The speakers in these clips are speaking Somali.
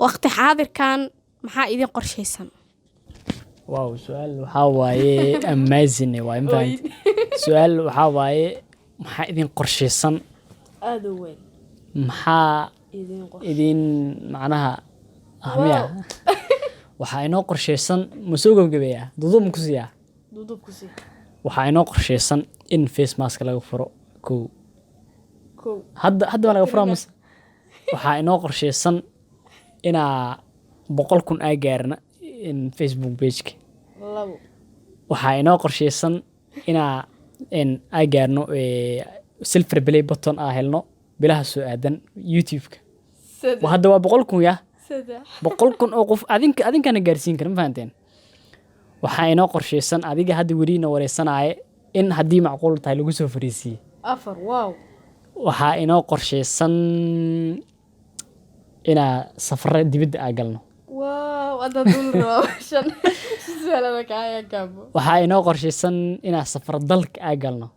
waqti xaadirkan maxaa idin qorshaysan واو سؤال وحاواي amazing واي مفهمت سؤال وحاواي maxaa idin qorshaysan aad u weyn maxaa idin qorshe idin macnaha ahmiya waxaa inoo qorshaysan masoo gabagabeeya dudub ku siya dudubku si waxaa inoo qorshaysan in face mask laga furo kow hadda waa laga furaa mas waxaa inoo qorshaysan inaa 100,000 ay gaarna in Facebook page-ka labo waxaa inoo qorshaysan inaa ay gaarno silver play button ah helno bilaha soo aadan YouTube-ka hadda waa 100,000 ya 100,000 oo qof adinkana gaarsiin kara ma fahanteen waxaa inoo qorshaysan adiga hadda weliina wareysanaaye in haddii macquul tahay lagu soo fariisiye afar wow waxaa inoo qorshaysan inaa safara dibadda aa galno wow ada dul rooshan su'aalaha kaaya gabo waxaa inoo qorshaysan inaa safar dalka aa galno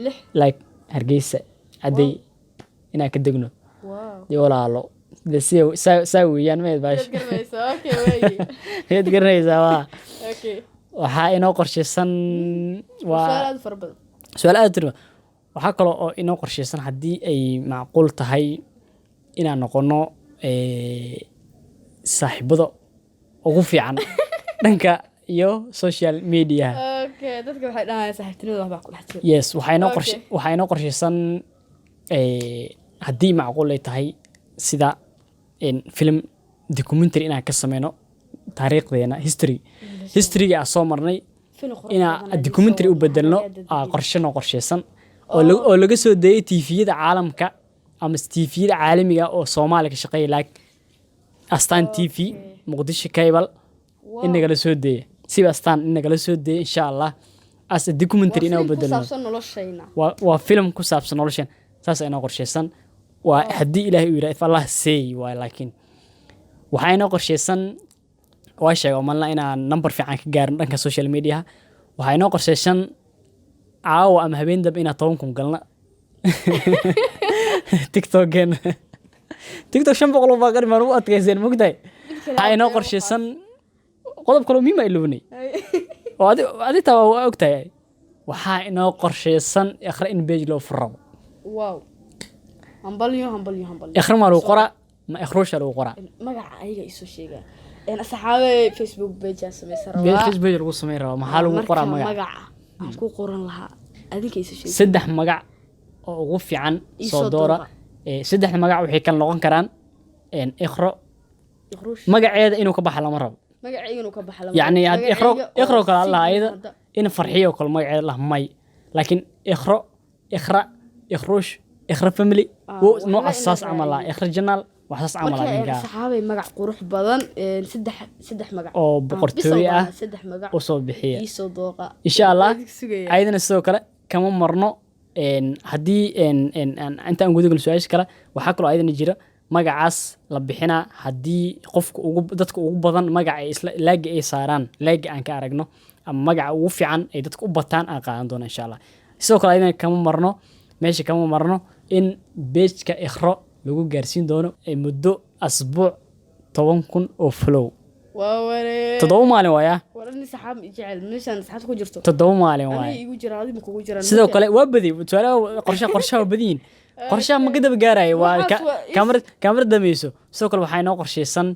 lix like Hargeysa aday inaa ka degno wow dee walaalo dee saa weeyaan meed baash garmaysa okay way meed garanaysaa waa okay waxaa inoo qorshaysan waa su'aalaad farbad su'aal aad tirma waxaa kaloo oo inoo qorshaysan haddii ay macquul tahay inaan noqono saaxiibada ugu fiican dhanka iyo social media okay dadka waxay dhahaan saaxiibtinimada waxba ku dhex jiro yes waxaa inoo qorshaysan haddii macquul ay tahay sida film documentary inaan ka sameyno taariikhdeena historyga aan soo marnay inaan documentary u bedelno qorshano qorshaysan oo laga soo dayay tviyada caalamka ama tviyada caalamiga oo Soomaaliya ka shaqeeya like Astaan TV Muqdisho Cable inaga la soo dayay siba Astaan inaga la soo dayay insha Allah as a documentary inaan u bedelno waa film ku saabsan nolosheen saas ayna qorshaysan waa haddii Ilaahay uu yiraahdo Allah say waa laakiin waxaa inoo qorshaysan waa sheego malna inaan number fiican ka gaarin dhanka social media waxaa inoo qorshaysan caawa ama habeen dab inaan 10,000 galna TikTok 500 baa qari mar u adkaysan mugday waxaa inoo qorshaysan qodob kale muhiim ah ilowni oo adi taa waa ogtahay waxaa inoo qorshaysan akhri in page loo furo wow hambalyo akhri ma lagu qoraa ma akhruusha lagu qoraa magaca ayaga isoo sheega asxaabe Facebook page sameeyay Facebook page lagu sameeyay raba maxaa lagu qoraa magaca aan ku qoran lahaa adinka isoo sheega saddex magac oo ugu fiican soo doora saddex magac waxay kala noqon karaan ikhro magaceeda inuu ka baxo lama rabo magaceega inuu ka baxo lama yani ikhro kala Allah ayada in farxiyo kala magaceeda la may laakiin ikhra ikhruush ikhra family nooc asaas amal ah ikhra jannal waxaas amal ah ninka saxaabay magac qurux badan saddex magac oo boqortooy ah saddex magac oo soo bixiya isoo dooqa insha Allah ayadana sidoo kale kama marno haddii intaan gudagal su'aasha kale waxaa kaloo ayadana jira magacaas la bixinaa haddii qofka dadka ugu badan magaca isla laagi ay saaraan laagi aan ka aragno ama magaca ugu fiican ay dadka u bataan aan qaadan doono insha Allah sidoo kale ayadana kama marno meesha kama marno in page-ka ikhro lagu gaarsiin doono muddo asbuuc 10,000 oo follow waaware 7 maalin waaya warani saxaab jecel meeshan saxaab ku jirto 7 maalin waaya igu jira adiga kugu jira sidoo kale waa badi qorshaha badiin qorshaha ma kadaba gaarayo waa kaamar dameyso sidoo kale waxaa inoo qorshaysan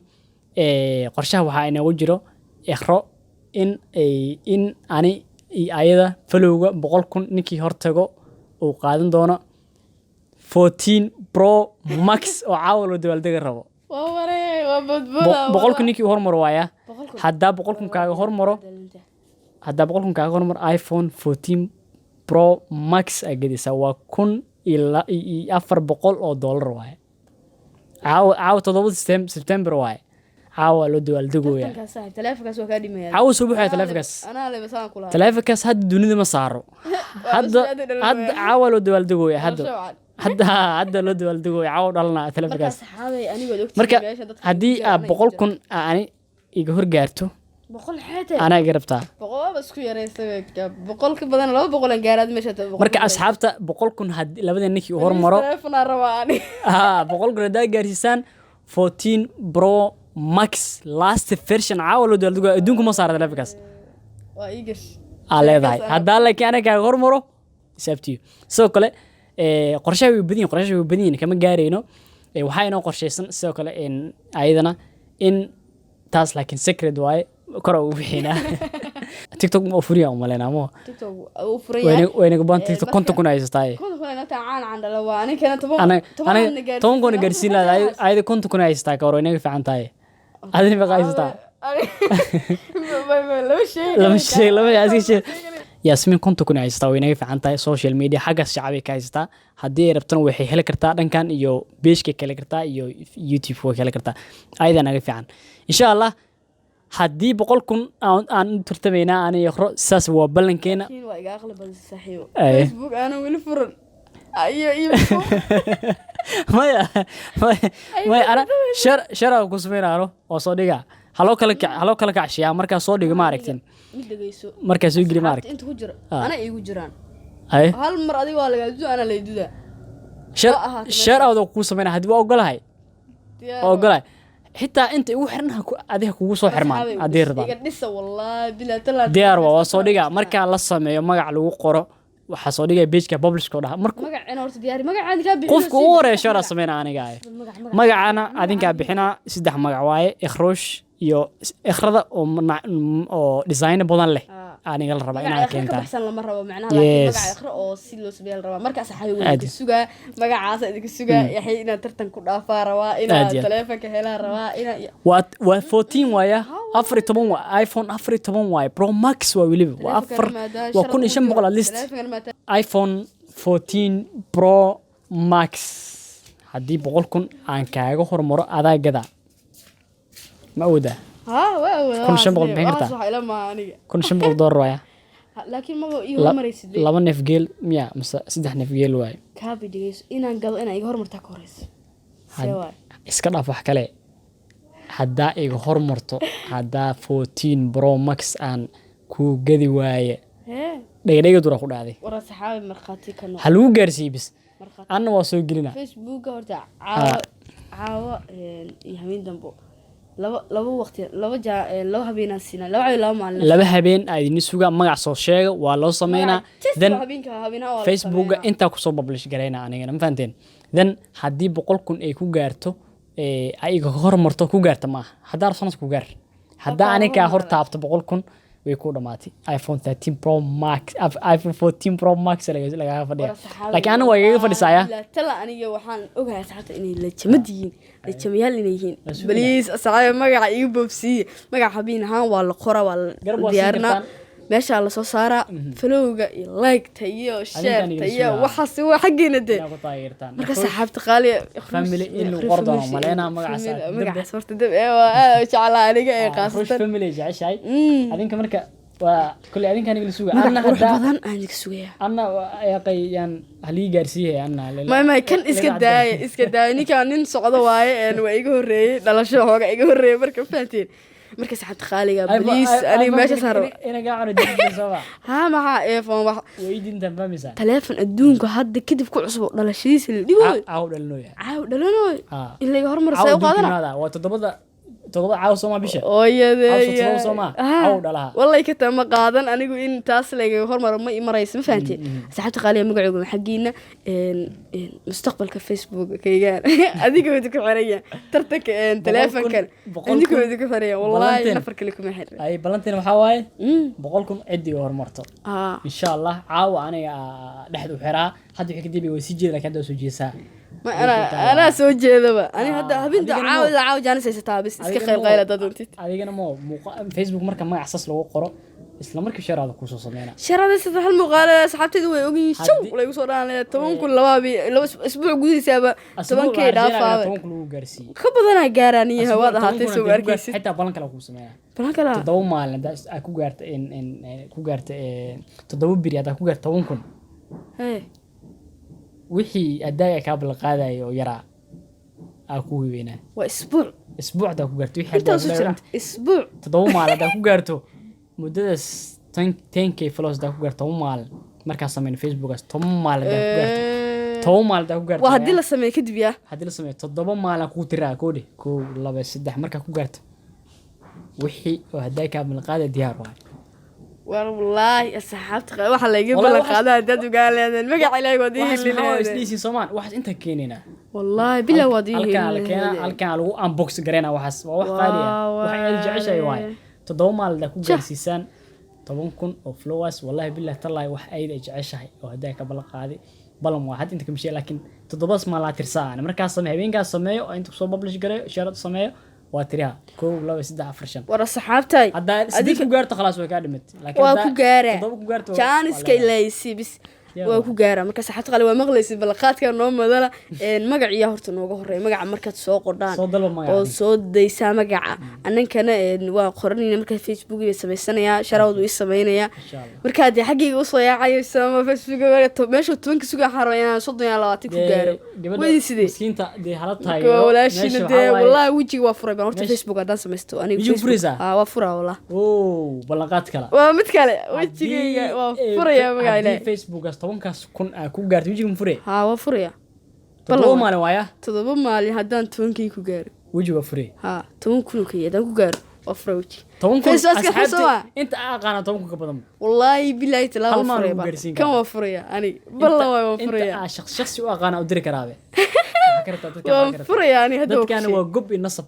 qorshaha waxaa inoogu jiro ikhro in ani ayada followga 100,000 ninkii hortago uu qaadan doono 14 Pro Max oo caawa loo dabaaldega rabo waa badbada 100,000 ninkii hormar waaya haddaa 100,000 kaaga hormaro iPhone 14 Pro Max agadiisa waa $1,400 waaye caawa 7 September waaye caawa loo dabaaldegooya telefonkaas waa ka dhimaya caawa soo buuxaya telefonkaas hadda dunida ma saaro hadda caawa loo dabaaldegooya hadda loo dabaaldegooya caawa dhalana telefonkaas marka haddii 100,000 ani iga hor gaarto 100 anaa iga rabtaa 100 bas ku yareysa 100 ka badan 200 aan gaaraad meesha marka asxaabta 100,000 labada ninkii hormaro telefoon aan rabaa ani 100,000 hadaa gaarsiisaan 14 Pro Max last version caawa loo daldugo adduunka ma saara telefonkaas waa iigash aa leedahay haddaa laakiin anaga hormaro sabtiyo sidoo kale qorshaha way badan yihiin kama gaarayno waxaa inoo qorshaysan sidoo kale ayadana in taas laakiin secret waaye kor ugu bixinaa TikTok ma furiya umalena mo TikTok uu furay wayna gaban TikTok konton kuna haystaa konton kuna inta caan dhala waa aniga toban kuna gaarsiin lahayd ayada konton kuna haystaa ka hor inaga fiican tahay adina ma qaystaa lama shay Yasmin konton kuna haystaa way inaga fiican tahay social media xagga shacabka ka haystaa hadii ay rabtana waxay heli kartaa dhankan iyo page-ka kale kartaa iyo YouTube way heli kartaa ayada naga fiican insha Allah haddii 100,000 aan tartamayna aan yaqro saas waa balankeena waa iga aqli badan saaxiibo Facebook ana wali furan iyo maya ana shara ku sameeynaano oo soo dhiga halo kala kacshiya marka soo dhiga ma aragtin mid dhageyso marka soo gili ma aragtin inta ku jira ana iigu jiraan ay hal mar adiga waa laga duuda ana leeduda shara oo ku sameeyna hadii waa ogolahay xitaa inta ugu xirnaha adiga kugu soo xirmaan hadii rabaa iga dhisa wallahi bila tala diyaar waa soo dhiga marka la sameeyo magac lagu qoro waxa soo dhigay page-ka publish ko dhaha marka magacina horta diyaari magacaadi ka bixin qofku ugu horeeyo shara sameeyna aniga magacana adinka bixina 3 magac waaye ikhrush iyo ikhrada oo design badan leh aniga la rabaa inaan keento baxsan lama rabo macnaha laakiin magac ikhra oo si loo sameeyay la rabaa marka saxayo weyn suga magacaas idinka suga yaxay inaan tartan ku dhaafaa rabaa inaan telefoonka helaa rabaa inaan waa 14 waaya 14 waa iPhone 14 waaya Pro Max waa waliba waa 4 waa 1500 at least iPhone 14 Pro Max haddii 100,000 aan kaaga hormaro adaagada ما أودا كل شمبل بهنكتا كل شمبل دور روايا لكن ما يهو مريس لما نفجيل ميا مس 6 نفجيل واي كابي ديس إن قال إنا يهور مرتا كوريس سوا إسكنا في حكلة حدا يهور مرتو حدا 14 برو ماكس أن كو جدي واي دقيقة دورا خد هذه ورا صحابي مرخاتي كانوا هلو جرسي بس أنا واسو جرينا فيسبوك ورتا عاو يهمين دنبو laba waqti laba habeen asina laba maalin laba habeen ay nisuga magac soo sheega waa loo sameeyna then Facebook inta ku soo publish gareena aniga ma fahanteen then hadii 100,000 ay ku gaarto ay iga hormarto ku gaarto ma hadda sanad ku gaar hadda aniga hor taabto 100,000 way ku dhamaatay iPhone 13 Pro Max iPhone 14 Pro Max laga fadhiya laakiin aniga waa iga fadhisaya tala aniga waxaan ogahay saxta inay la jamadiin la jamayaal inay yihiin baliis asxaab magaca igu boobsi magaca habeen ahaan waa la qora waa diyaarna meesha la soo saara follow-ga iyo like-ta iyo share-ta iyo waxa si waa xageena de marka saxaabta qaali family in lagu qordo maleena magaca horta dab waa jeclaa aniga ee qaasatan family jeceshay adinka marka waa kulli adinka aniga la sugaa anna hadda badan aan iga sugaya anna yaqayaan halii gaarsiiyay anna ma kan iska daay ninka nin socdo waaye waa iga horeeyay dhalasho hooga iga horeeyay marka faanteen marka saxabta qaaliga baliis ani meesha saaro ina gaacano dibta soo ha ma iPhone wax weydinta famisa telefoon adduunka hadda kadib ku cusub dhalashadiisa la dhigo dhalanoy illa hormar say u qaadana waa todoba caaw Soomaa bisha ooyadee caaw dhalaha wallahi ka tama qaadan anigu in taas laga hormar ma imaraysa ma fahanteen saxabta qaaliga magacooda xaqiina mustaqbalka Facebook kaygaan adiga wada ku xiraya tartanka telefoonkan adiga wada ku xiraya wallahi nafar kale kuma xir ay balantina waxa waaye 100,000 cidi hormarto insha Allah caaw aniga dhaxdu xiraa hadda wixii kadib way sii jeedaa kada soo jeesaa ما أنا سو جذبة أنا هذا هبين عاود جانس يستابس إسك خير غير دادونتي هذه أنا مو فيسبوك مركب ما يحسس لو قرأ إسلام مركب شر هذا خصوصا أنا شر هذا سفح المقالة سحبت دوي أوجي شو ولا يقصر أنا تمام كل لوابي لو أسبوع جودي سبب تمام كي دافع تمام كله جرسي خبض أنا جاراني هذا حتى سو أركيس حتى بلانك لو خصوصا بلانك لا تداوم مالنا ده أكو جرت إن كو جرت تداوم بريء ده كو جرت تمام كن هاي wixii adaaga ka balqaadayo yara aku weena waa isbuuc da ku gaarto wixii isbuuc todoba maalin da ku gaarto muddadaas 10k follows da ku gaarto maalin marka sameyn Facebook as 10 maalin da ku gaarto toban maalin daa ku gaarto waa haddii la sameeyo kadib yaa haddii la sameeyo 7 maalin ku tiraa koodhi 1 2 3 markaa ku gaarto wixii oo hadday kaa balqaada diyaar waay والله asxaabta waxa la iga balan qaadaa dad uga leedeen magac ilaahay wadii leeyahay isdiisi Soomaan wax inta keenina والله بلا wadii halkaan lagu unbox gareena waxaas waa wax qaali ah wax ay jeceshay waay 7 maalin ku gaarsiisaan 10,000 oo followers wallahi billahi tallahi wax ay jeceshay oo hadday ka balan qaadi balan waa had inta ka mishee laakiin 7 maalin tirsaan markaas sameeyo habeenkaas sameeyo oo inta soo publish gareeyo shirad sameeyo واتريها كو لو سدح فرشان ورا صحابتي هذا سديك كغارت خلاص way ka dhimid laakiin waa ku gaara jaaniska ilaysi bis waa ku gaara marka saxaabta qali waa maqlaysi balqaadka noo madala magaciya horta nooga horeey magaca markaad soo qordaan oo soo deysa magaca anankana waa qoranina marka Facebook iyo sameeysanaya sharawdu is sameeynaya marka hadii xaqiiqa u soo yaacayo sama Facebook meesha 10 suga xaro inaan 32 ku gaaro way sidii miskiinta de halatahay walaashina de wallahi wajiga waa furay horta Facebook hadaan sameysto aniga waa furaa wallahi balqaad kala waa mid kale wajiga waa furaya magaciina Facebook 10 kun ku gaarto wajiga furaya waa furaya 7 maalin waaya 7 maalin hadaan 10 ku gaaro wajiga furaya 10 kun ku hadaan ku gaaro afroji 10 kun asxaabti inta aqaana 10 kun ka badan wallahi billahi talaaba furaya kan waa furaya ani balla waa furaya inta shakhsi u aqaana u diri karaabe waa furaya ani hadda dadkan waa gob in nasab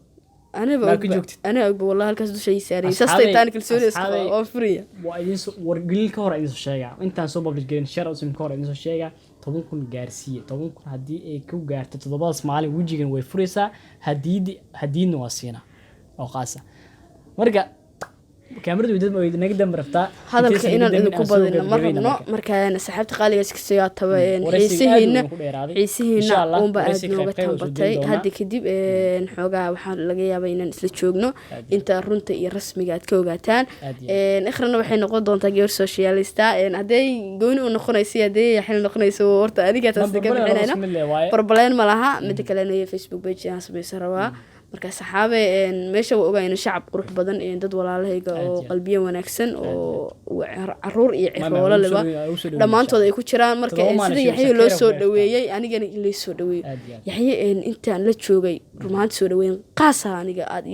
أنا أقول والله هالكاس دوشة يساري ساستي تاني كل سوري اسقى أفريا وأيدين ورجلين كهر أيدين سوشيا أنت صوب بالجرين شر أو سم كهر أيدين سوشيا طبعاً كون جارسية طبعاً كون هدي كو جارت تضبط معلي وجيجن ويفريسا هدي نواسينا أو قاسة مرجع كاميرا فيديو ما نقدر مرفتا هذا الكائن إنه كوبادنا مرة مركان سحبت قالي إسكسيات تبعين عيسيهنا وبعد نوبتهم بطي هذه كديب نحوجا وحال لقيا بيننا نسلتشوجنا أنت رنت الرسمي قاعد كوجاتان آخرنا وحين نقول دون تجير سوشياليستا هذي جون ونخنيسي هذي حين نخنيسو ورت هذي كانت تستقبل علينا بربلين ملها متكلنا فيسبوك بيج ناس بيسروا marka saxaabe meesha waa ogaayna shacab qurux badan ee dad walaalahayga oo qalbiyo wanaagsan oo caruur iyo ciroolo laba dhamaantood ay ku jiraan marka sida yaxay loo soo dhaweeyay anigana in la soo dhaweeyo yaxay intaan la joogay rumaantii soo dhaweyn qaasa aniga aad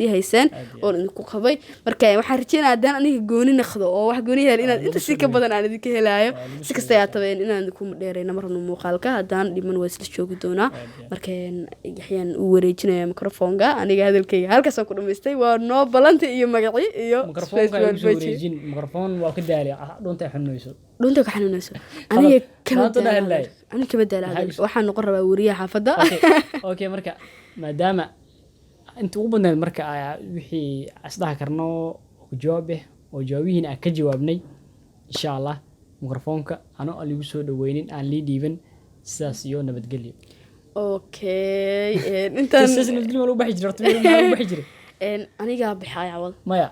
ii hayseen oo idinku qabay marka waxaan rajeynayaa hadaan aniga gooni naqdo oo wax gooni hel inaad inta si ka badan aan idinka helaayo si kasta ayaa tabeen inaan idinku dheerayna marna muuqaalka hadaan dhiman waa isla joogi doonaa marka yaxyaan u wareejinayaa mikrofoonka aniga hadalkayga halkaas ku dhameystay waa noo balanta iyo magaci iyo mikrofoon waa ka daali dhunta xunayso aniga kama daalahay waxaan noqon rabaa wariyaha xaafada okay marka maadaama inta ugu badnayd marka wixii asdaha karno oo jawaabihiin aan ka jawaabnay insha Allah mikrofoonka ano aligu soo dhaweynin aan lii dhiiban sidaas iyo nabadgelyo اوكي انت سيسن الدنيا لو بحجر ما بحجر aniga bixay awal maya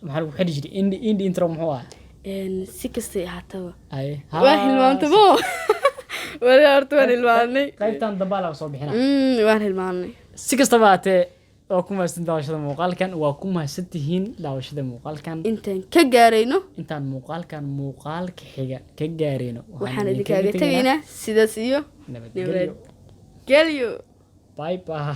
maxaa lagu xidhi jiray indi intro muxuu ah si kasta hataba ay waa hilmaantabo wala horta waan hilmaanay qaybtan damba la soo bixina waan hilmaanay si kasta baatee oo ku mahadsan daawashada muuqaalkan waa ku mahadsantihiin daawashada muuqaalkan intaan ka gaarayno intaan muuqaalka xiga ka gaarayno waxaan idinkaga tagaynaa sidaas iyo nabadgelyo. Bye bye.